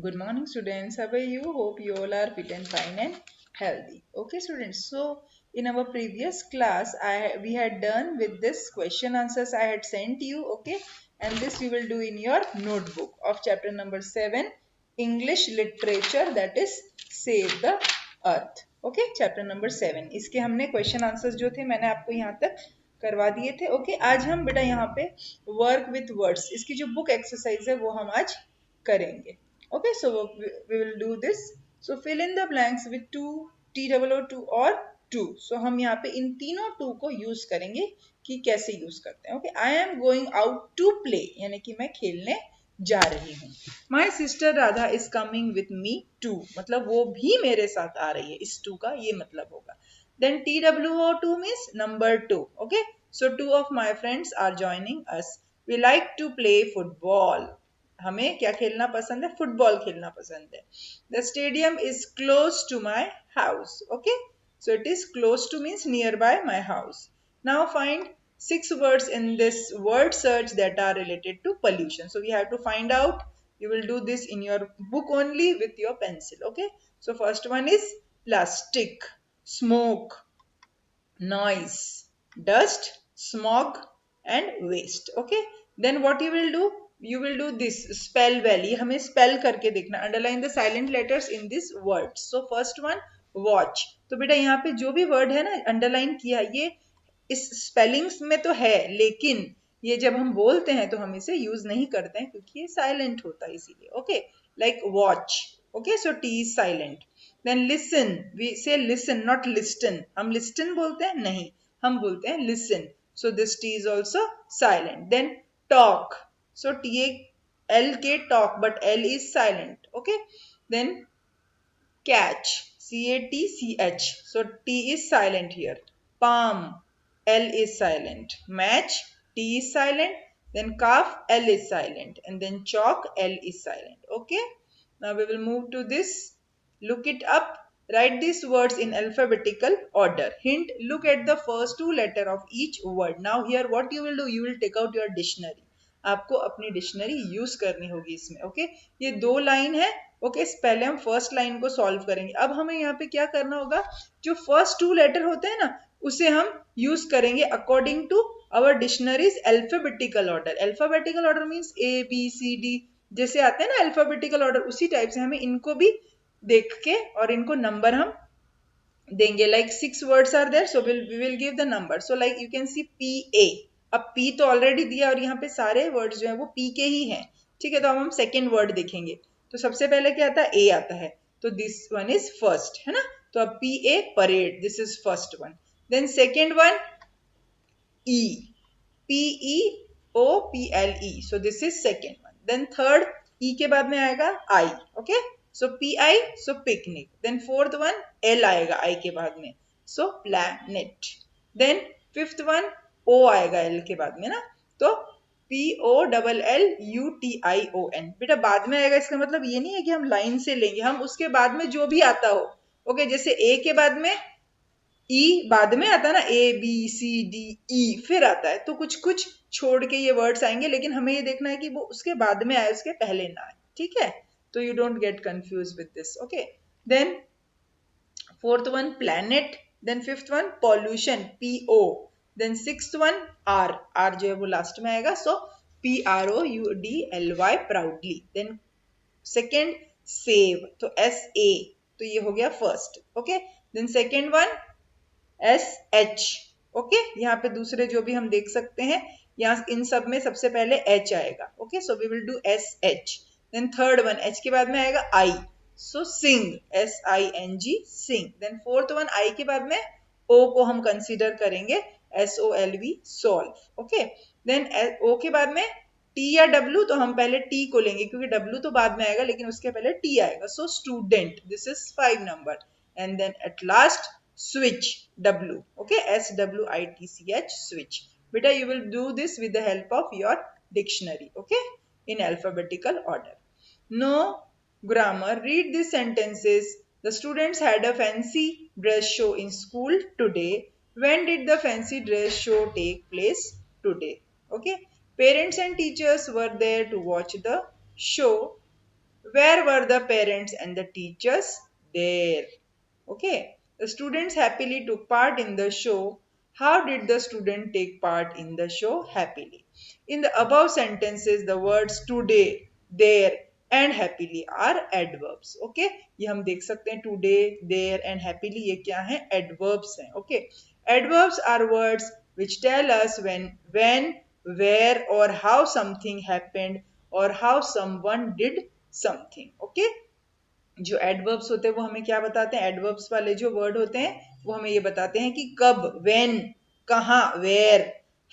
Good morning, students. How are you? Hope you all are fit and fine and healthy. Okay, students. So, in our previous class, we had done with this question answers I had sent you. Okay, and this you will do in your notebook of chapter number 7, English literature. That is Save the Earth. Okay, chapter number 7. इसके हमने question answers जो थे मैंने आपको यहाँ तक करवा दिए थे. ओके, आज हम बेटा यहाँ पे वर्क विथ वर्ड्स इसकी जो बुक एक्सरसाइज है वो हम आज करेंगे. Okay, so we will do this. So fill in the blanks with two, T double O two और two. So हम यहाँ पे इन तीनों two को use करेंगे कि कैसे use करते हैं. Okay, I am going out to play यानी कि मैं खेलने जा रही हूँ. My sister Radha is coming with me too. मतलब वो भी मेरे साथ आ रही है. इस two का ये मतलब होगा. Then TWO2 means number 2. Okay, so two of my friends are joining us. We like to play football. हमें क्या खेलना पसंद है? फुटबॉल खेलना पसंद है. The stadium is close to my house. Okay, so it is close to means near by my house. Now find 6 words in this word search that are related to pollution. So we have to find out. You will do this in your book only with your pencil. Okay, so first one is plastic, smoke, noise, dust, smog and waste. Okay, then what you will do? You will do this spell well. ये हमें spell करके देखना. Underline the silent letters in this word. So first one watch. तो बेटा यहाँ पे जो भी word है ना underline किया, ये इस spellings में तो है, लेकिन ये जब हम बोलते हैं तो हम इसे यूज नहीं करते हैं क्योंकि ये silent होता है इसीलिए. Okay, like watch. Okay, so T is silent. Then listen. We say listen, not listen. हम listen बोलते हैं? नहीं, हम बोलते हैं listen. So this T is also silent. Then talk. So T-A-L-K talk, but L is silent. Okay. Then catch. C-A-T-C-H. So T is silent here. Palm. L is silent. Match. T is silent. Then calf. L is silent. And then chalk. L is silent. Okay. Now we will move to this. Look it up. Write these words in alphabetical order. Hint, look at the first two letters of each word. Now here what you will do? You will take out your dictionary. आपको अपनी dictionary use करनी होगी इसमें. Okay, ये 2 line है. Okay, पहले हम first line को सॉल्व करेंगे. अब हमें यहाँ पे क्या करना होगा? जो फर्स्ट 2 लेटर होते हैं ना उसे हम यूज करेंगे according to our dictionaries alphabetical order. Alphabetical order means A B C D जैसे आते हैं ना अल्फाबेटिकल ऑर्डर, उसी टाइप से हमें इनको भी देख के और इनको नंबर हम देंगे. Like 6 words are there, so we will give the number. So like you can see PA. अब P तो ऑलरेडी दिया और यहाँ पे सारे वर्ड्स जो है वो P के ही हैं. ठीक है, तो अब हम सेकेंड वर्ड देखेंगे. तो सबसे पहले क्या आता है? A आता है. तो दिस वन इज फर्स्ट, है ना. तो अब PA parade, this is first one. Then second one E, PEOPLE. So this is second one. Then third E के बाद में आएगा I. Okay. So PI, so picnic. Then fourth one L आएगा I के बाद में. So planet. Then fifth one O आएगा L के बाद में ना. तो POLLUTION. बेटा बाद में आएगा इसका मतलब ये नहीं है कि हम लाइन से लेंगे, हम उसके बाद में जो भी आता हो. ओके, जैसे A के बाद में ई बाद में आता है ना, ABCDE फिर आता है, तो कुछ कुछ छोड़ के ये वर्ड्स आएंगे, लेकिन हमें ये देखना है कि वो उसके बाद में आए, उसके पहले ना आए. ठीक है, तो you don't get confuse with this. Okay, then fourth one planet. Then fifth one pollution PO. Then sixth one R जो है वो लास्ट में आएगा. So PROUDLY proudly. Then second save, तो SA, तो ये हो गया first. Okay, then second one SH. Okay, यहाँ पे दूसरे जो भी हम देख सकते हैं, यहाँ इन सब में सबसे पहले H आएगा. Okay, so we will do SH. Then third one H के बाद में आएगा I. So sing, SING, sing. Then fourth one I के बाद में O को हम कंसीडर करेंगे SOLV, solve. Okay, then O के बाद में T या W, तो हम पहले T को लेंगे क्योंकि W तो बाद में आएगा, लेकिन उसके पहले T आएगा. So student, this is 5 number. And then at last switch, W. Okay, SWITCH, switch. Beta, you will do this with the help of your dictionary. Okay, in alphabetical order. No grammar. Read these sentences. The students had a fancy dress show in school today. When did the fancy dress show take place? Today. Okay, parents and teachers were there to watch the show. Where were the parents and the teachers? There. Okay. The students happily took part in the show. How did the student take part in the show? Happily. In the above sentences, the words today, there and happily are adverbs. Okay. ये हम देख सकते हैं today, there and happily ये क्या है? Adverbs हैं. Okay. Adverbs are words which tell us when, where or how something happened or how someone did something. Okay. जो एडवर्ब्स होते हैं वो हमें क्या बताते हैं? एडवर्ब्स वाले जो वर्ड होते हैं वो हमें ये बताते हैं कि कब, व्हेन, कहाँ, वेयर,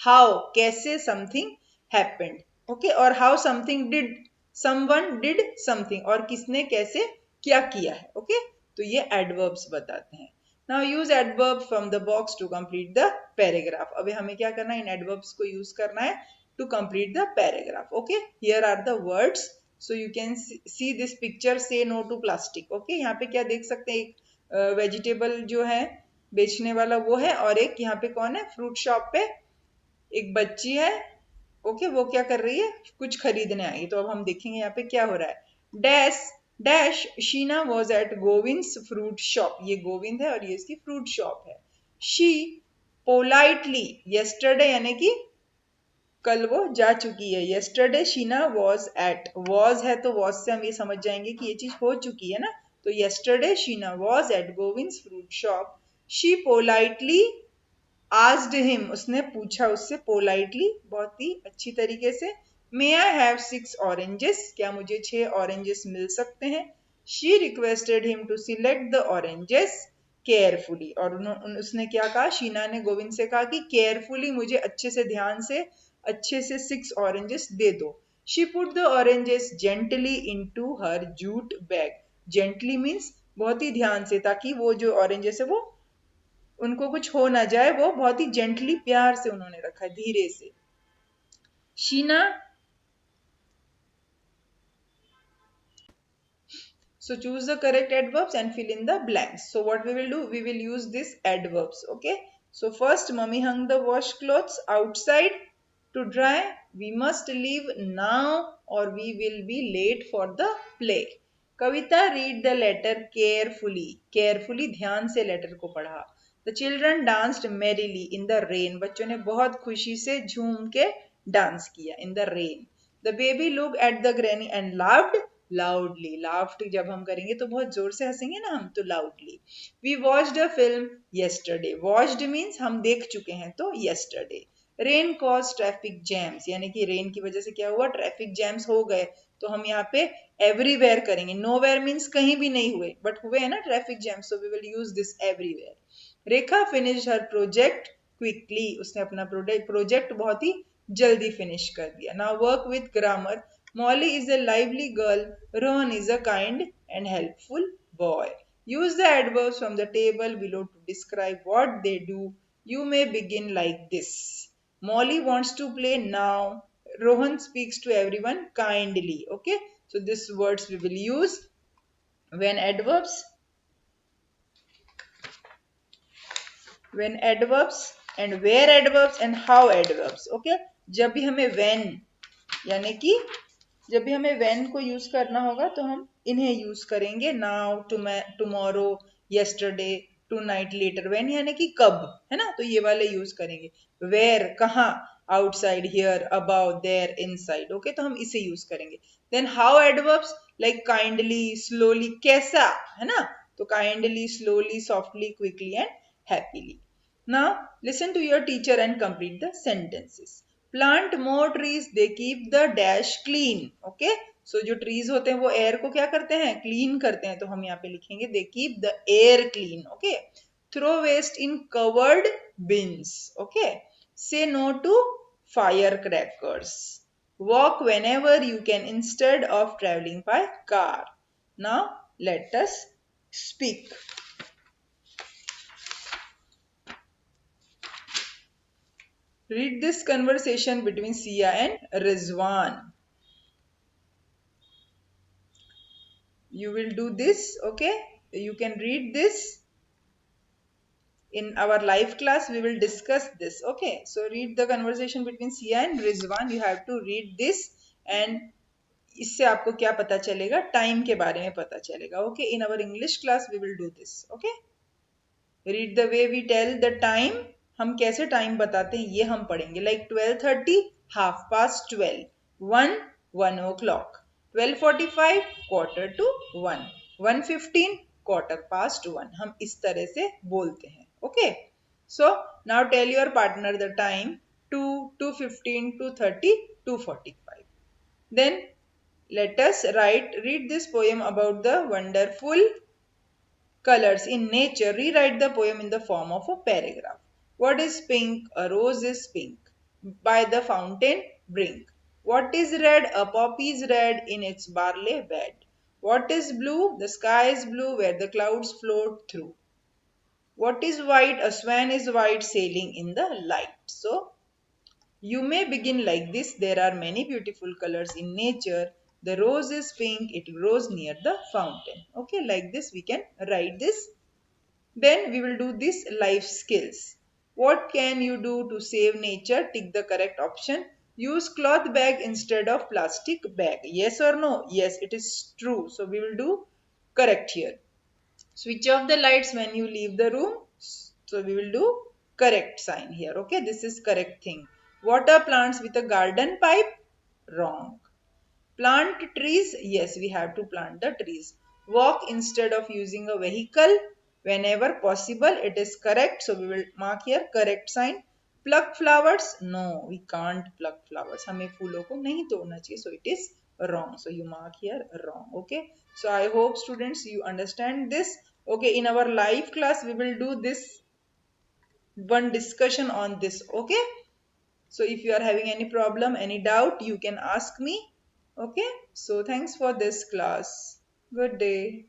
हाउ, कैसे समथिंग हैपेंड. ओके. और how something did, someone did something, और किसने कैसे क्या किया है. ओके. तो ये एडवर्ब्स बताते हैं. Now use adverb from the box to complete the paragraph. अभी हमें क्या करना है? इन एडवर्ब्स को यूज करना है to complete the paragraph. Okay. Here are the words. So you can see this picture, say no to plastic. Okay. यहाँ पे क्या देख सकते हैं? एक वेजिटेबल जो है बेचने वाला वो है, और एक यहाँ पे कौन है? फ्रूट शॉप पे एक बच्ची है. ओके. वो क्या कर रही है? कुछ खरीदने आई. तो अब हम देखेंगे यहाँ पे क्या हो रहा है. Dash dash Sheena was at Govind's fruit shop. ये गोविंद है और ये इसकी फ्रूट शॉप है. शी पोलाइटली yesterday यानी कि कल वो जा चुकी है. yesterday Sheena was at. was है तो was से हम ये समझ जाएंगे कि ये चीज हो चुकी है ना. तो yesterday Sheena was at Govind's fruit shop. She politely asked him. उसने पूछा उससे politely, बहुत ही अच्छी तरीके से. May I have 6 oranges? क्या मुझे 6 oranges मिल सकते हैं? She requested him to select the oranges carefully. और उसने क्या कहा? शीना ने गोविंद से कहा कि केयरफुली, मुझे अच्छे से ध्यान से अच्छे से 6 ऑरेंजेस दे दो. She put the oranges gently into her jute bag. Gently means बहुत ही ध्यान से, ताकि वो जो ऑरेंजेस है वो उनको कुछ हो ना जाए. वो बहुत ही जेंटली, प्यार से उन्होंने रखा, धीरे से. Sheena. So choose the correct adverbs and fill in the blanks. So what we will do, we will use this adverbs. Okay. So first, mummy hung the wash clothes outside to dry. We must leave now or we will be late for the play. Kavita read the letter carefully. Carefully, ध्यान से letter को पढ़ा. The children danced merrily in the rain. बच्चों ने बहुत खुशी से झूम के डांस किया in the rain. The baby looked at the granny and laughed loudly. Laughed जब हम करेंगे तो बहुत जोर से हंसेंगे ना हम, तो loudly. We watched a film yesterday. Watched means हम देख चुके हैं, तो yesterday. Rain caused traffic jams. यानी कि रेन की वजह से क्या हुआ? ट्रैफिक जैम्स हो गए. तो हम यहाँ पे एवरीवेयर करेंगे. नोवेयर मीन्स कहीं भी नहीं हुए, बट हुए है ना traffic jam. So we will use this everywhere. Rekha finished her project quickly. उसने अपना प्रोजेक्ट बहुत ही जल्दी फिनिश कर दिया. Now work with grammar. Molly is a lively girl. Rohan is a kind and helpful boy. Use the adverbs from the table below to describe what they do. You may begin like this. Molly wants to play now. Rohan speaks to everyone kindly. Okay. So these words we will use when adverbs and where adverbs and how adverbs. Okay. जब भी हमें when यानी कि जब भी हमें when को use करना होगा तो हम इन्हें यूज करेंगे. Now, tomorrow, yesterday, tonight, later. when यानी कि कब, है ना. तो ये वाले यूज करेंगे. where कहाँ, outside, here, above, there, inside. Okay. तो हम इसे यूज करेंगे. then how adverbs like kindly, slowly, कैसा, है ना. तो kindly, slowly, softly, quickly and happily. Now listen to your teacher and complete the sentences. Plant more trees, they keep the dash clean. Okay. So जो trees होते हैं वो air को क्या करते हैं? Clean करते हैं. तो हम यहाँ पे लिखेंगे they keep the air clean. Okay. Throw waste in covered bins. Okay. Say no to firecrackers. Walk whenever you can instead of traveling by car. Now let us speak. Read this conversation between Sia and Rizwan. You will do this, okay? You can read this. In our live class, we will discuss this, okay? So read the conversation between Sia and Rizwan. You have to read this and इससे आपको क्या पता चलेगा, time के बारे में पता चलेगा. Okay, in our English class we will do this. Okay, read the way we tell the time. हम कैसे टाइम बताते हैं ये हम पढ़ेंगे. Like 12:30, half past 12, 1, 1 o'clock, 12:45, quarter to 1, 1:15, quarter past 1. हम इस तरह से बोलते हैं. Okay, so now tell your partner the time: 2, 2:15, 2:30, 2:45. Then let us read this poem about the wonderful colors in nature. Rewrite the poem in the form of a paragraph. What is pink? A rose is pink. By the fountain brink. What is red? A poppy is red in its barley bed. What is blue? The sky is blue where the clouds float through. What is white? A swan is white sailing in the light. So you may begin like this. There are many beautiful colors in nature. The rose is pink. It grows near the fountain. Okay, like this we can write this. Then we will do this life skills. What can you do to save nature? Tick the correct option. Use cloth bag instead of plastic bag. Yes or no? Yes, it is true. So we will do correct here. Switch off the lights when you leave the room. So we will do correct sign here. Okay, this is correct thing. Water plants with a garden pipe. Wrong. Plant trees. Yes, we have to plant the trees. Walk instead of using a vehicle. Whenever possible, it is correct. So we will mark here correct sign. Pluck flowers. No, we can't pluck flowers. हमें फूलों को नहीं तोड़ना चाहिए. So it is wrong. So you mark here wrong. Okay. So I hope students you understand this. Okay. In our live class, we will do this one discussion on this. Okay. So if you are having any problem, any doubt, you can ask me. Okay. So thanks for this class. Good day.